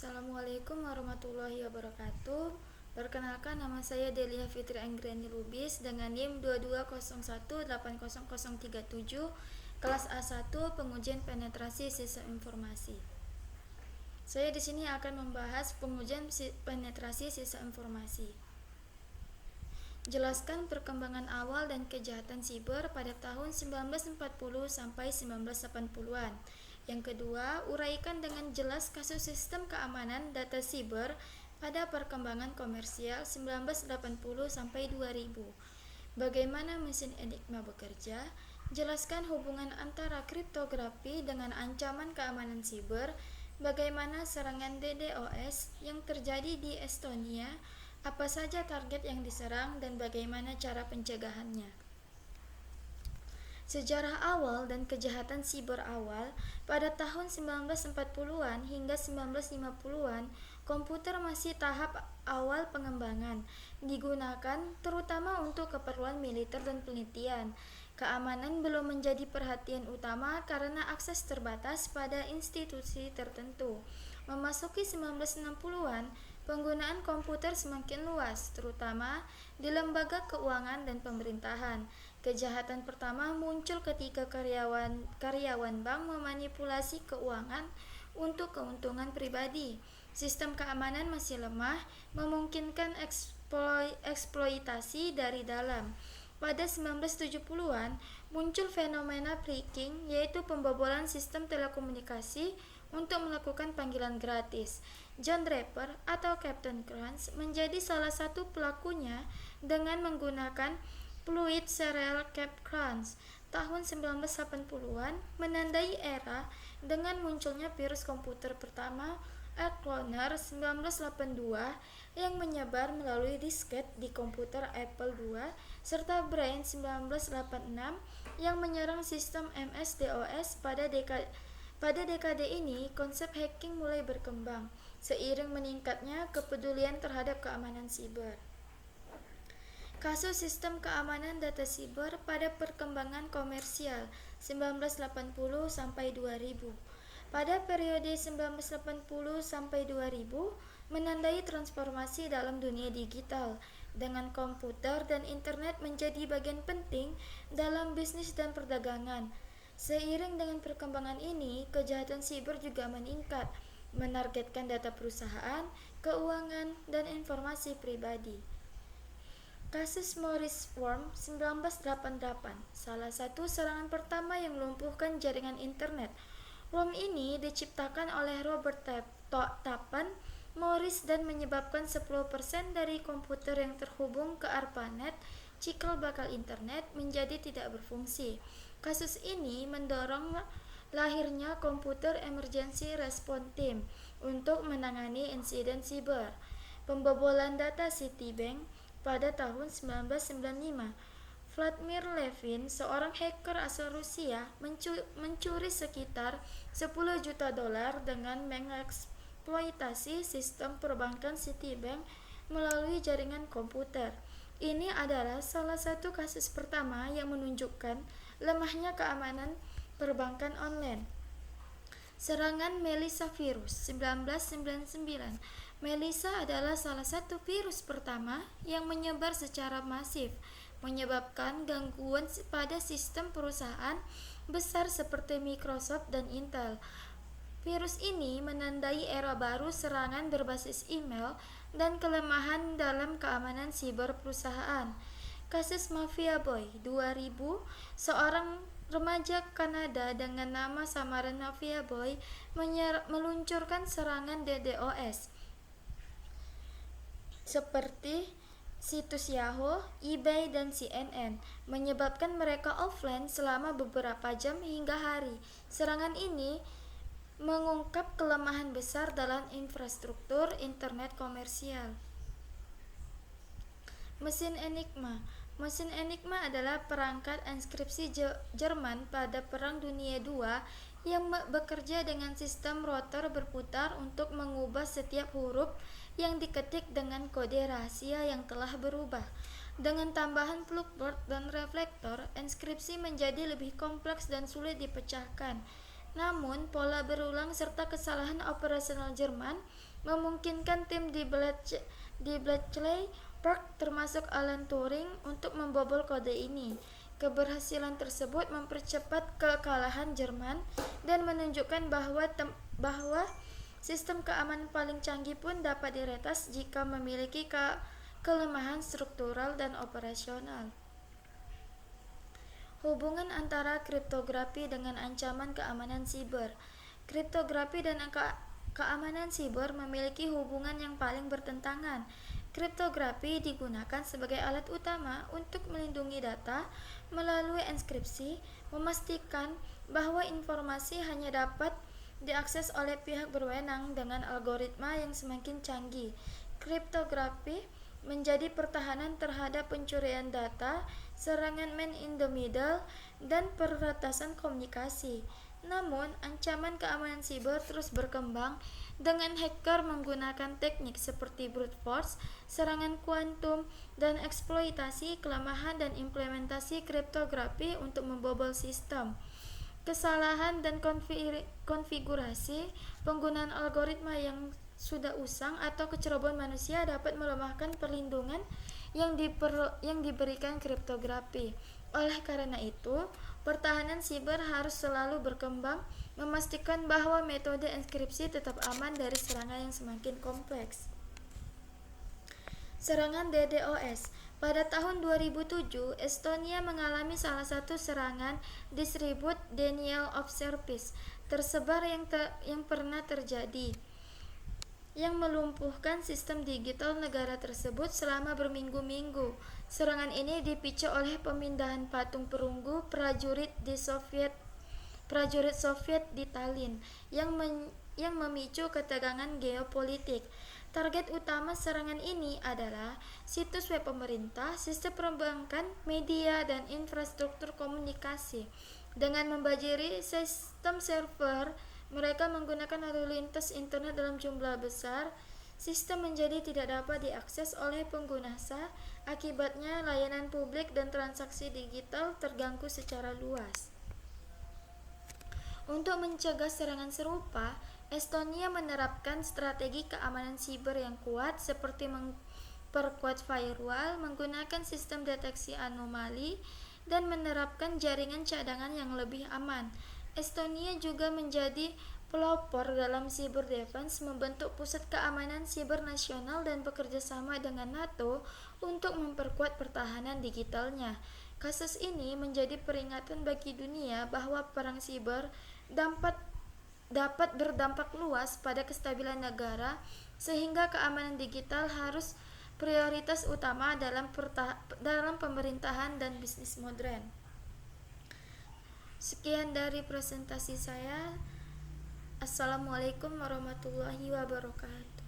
Assalamualaikum warahmatullahi wabarakatuh. Perkenalkan, nama saya Delia Fitri Anggreni Lubis dengan NIM 2201800037, kelas A1, pengujian penetrasi sistem informasi. Saya di sini akan membahas pengujian penetrasi sistem informasi. Jelaskan perkembangan awal dan kejahatan siber pada tahun 1940 sampai 1980-an. Yang kedua, uraikan dengan jelas kasus sistem keamanan data siber pada perkembangan komersial 1980 sampai 2000. Bagaimana mesin Enigma bekerja? Jelaskan hubungan antara kriptografi dengan ancaman keamanan siber. Bagaimana serangan DDoS yang terjadi di Estonia? Apa saja target yang diserang dan bagaimana cara pencegahannya? Sejarah awal dan kejahatan siber awal. Pada tahun 1940-an hingga 1950-an, komputer masih tahap awal pengembangan, digunakan terutama untuk keperluan militer dan penelitian. Keamanan belum menjadi perhatian utama karena akses terbatas pada institusi tertentu. Memasuki 1960-an, penggunaan komputer semakin luas, terutama di lembaga keuangan dan pemerintahan. Kejahatan pertama muncul ketika karyawan bank memanipulasi keuangan untuk keuntungan pribadi. Sistem keamanan masih lemah, memungkinkan eksploitasi dari dalam. Pada 1970-an, muncul fenomena phishing, yaitu pembobolan sistem telekomunikasi untuk melakukan panggilan gratis. John Draper atau Captain Crunch menjadi salah satu pelakunya dengan menggunakan Fluid Serial Crunch. Tahun 1980-an menandai era dengan munculnya virus komputer pertama, Cloner 1982, yang menyebar melalui disket di komputer Apple II, serta Brain 1986 yang menyerang sistem MS-DOS. Pada dekade ini, konsep hacking mulai berkembang seiring meningkatnya kepedulian terhadap keamanan siber. Kasus sistem keamanan data siber pada perkembangan komersial 1980 sampai 2000. Pada periode 1980 sampai 2000 menandai transformasi dalam dunia digital, dengan komputer dan internet menjadi bagian penting dalam bisnis dan perdagangan. Seiring dengan perkembangan ini, kejahatan siber juga meningkat, menargetkan data perusahaan, keuangan, dan informasi pribadi. Kasus Morris Worm 1988, salah satu serangan pertama yang melumpuhkan jaringan internet. Worm ini diciptakan oleh Robert Tappan Morris dan menyebabkan 10% dari komputer yang terhubung ke ARPANET, cikal bakal internet, menjadi tidak berfungsi. Kasus ini mendorong lahirnya Computer Emergency Response Team untuk menangani insiden siber. Pembobolan data Citibank pada tahun 1995. Vladimir Levin, seorang hacker asal Rusia, mencuri sekitar 10 juta dolar dengan mengeksploitasi sistem perbankan Citibank melalui jaringan komputer. Ini adalah salah satu kasus pertama yang menunjukkan lemahnya keamanan perbankan online. Serangan Melissa virus 1999. Melissa adalah salah satu virus pertama yang menyebar secara masif, menyebabkan gangguan pada sistem perusahaan besar seperti Microsoft dan Intel. Virus ini menandai era baru serangan berbasis email dan kelemahan dalam keamanan siber perusahaan. Kasus Mafia Boy 2000, seorang remaja Kanada dengan nama samaran Mafia Boy meluncurkan serangan DDoS seperti situs Yahoo, eBay, dan CNN, menyebabkan mereka offline selama beberapa jam hingga hari. Serangan ini mengungkap kelemahan besar dalam infrastruktur internet komersial. Mesin Enigma. Mesin Enigma adalah perangkat enskripsi Jerman pada Perang Dunia II yang bekerja dengan sistem rotor berputar untuk mengubah setiap huruf yang diketik dengan kode rahasia yang telah berubah. Dengan tambahan fluktuat dan reflektor, enskripsi menjadi lebih kompleks dan sulit dipecahkan. Namun, pola berulang serta kesalahan operasional Jerman memungkinkan tim di Bletchley Park termasuk Alan Turing untuk membobol kode ini. Keberhasilan tersebut mempercepat kekalahan Jerman dan menunjukkan bahwa sistem keamanan paling canggih pun dapat diretas jika memiliki kelemahan struktural dan operasional. Hubungan antara kriptografi dengan ancaman keamanan siber. Kriptografi dan keamanan siber memiliki hubungan yang paling bertentangan. Kriptografi digunakan sebagai alat utama untuk melindungi data melalui enkripsi, memastikan bahwa informasi hanya dapat diakses oleh pihak berwenang dengan algoritma yang semakin canggih. Kriptografi menjadi pertahanan terhadap pencurian data, serangan man-in-the-middle, dan peretasan komunikasi. Namun, ancaman keamanan siber terus berkembang dengan hacker menggunakan teknik seperti brute force, serangan kuantum, dan eksploitasi kelemahan dan implementasi kriptografi untuk membobol sistem. Kesalahan dan konfigurasi penggunaan algoritma yang sudah usang atau kecerobohan manusia dapat melemahkan perlindungan yang diberikan kriptografi. Oleh karena itu, pertahanan siber harus selalu berkembang, memastikan bahwa metode enkripsi tetap aman dari serangan yang semakin kompleks. Serangan DDoS. Pada tahun 2007, Estonia mengalami salah satu serangan Distributed Denial of Service tersebar yang pernah terjadi, yang melumpuhkan sistem digital negara tersebut selama berminggu-minggu. Serangan ini dipicu oleh pemindahan patung perunggu prajurit Soviet di Tallinn yang memicu ketegangan geopolitik. Target utama serangan ini adalah situs web pemerintah, sistem perbankan, media, dan infrastruktur komunikasi. Dengan membajiri sistem server, mereka menggunakan lalu lintas internet dalam jumlah besar. Sistem menjadi tidak dapat diakses oleh pengguna sah. Akibatnya, layanan publik dan transaksi digital terganggu secara luas. Untuk mencegah serangan serupa, Estonia menerapkan strategi keamanan siber yang kuat seperti memperkuat firewall, menggunakan sistem deteksi anomali, dan menerapkan jaringan cadangan yang lebih aman. Estonia juga menjadi pelopor dalam cyber defense, membentuk pusat keamanan siber nasional dan bekerja sama dengan NATO untuk memperkuat pertahanan digitalnya. Kasus ini menjadi peringatan bagi dunia bahwa perang siber dapat berdampak luas pada kestabilan negara, sehingga keamanan digital harus prioritas utama dalam pemerintahan dan bisnis modern. Sekian dari presentasi saya. Assalamualaikum warahmatullahi wabarakatuh.